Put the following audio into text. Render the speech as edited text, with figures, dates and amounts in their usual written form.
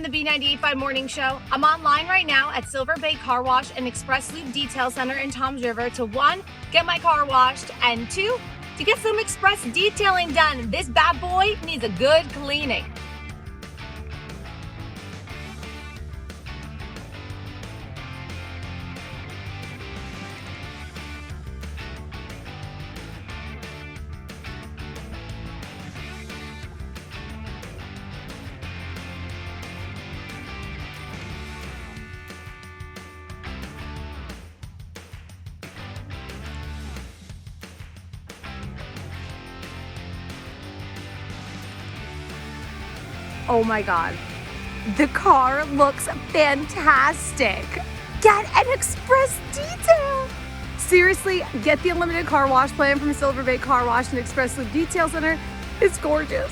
the B98.5 Morning Show. I'm online right now at Silver Bay Car Wash and Express Lube Detail Center in Toms River to 1, get my car washed, and 2, to get some express detailing done. This bad boy needs a good cleaning. Oh my God, the car looks fantastic. Get an express detail. Seriously, get the unlimited car wash plan from Silver Bay Car Wash and Express Lube Detail Center. It's gorgeous.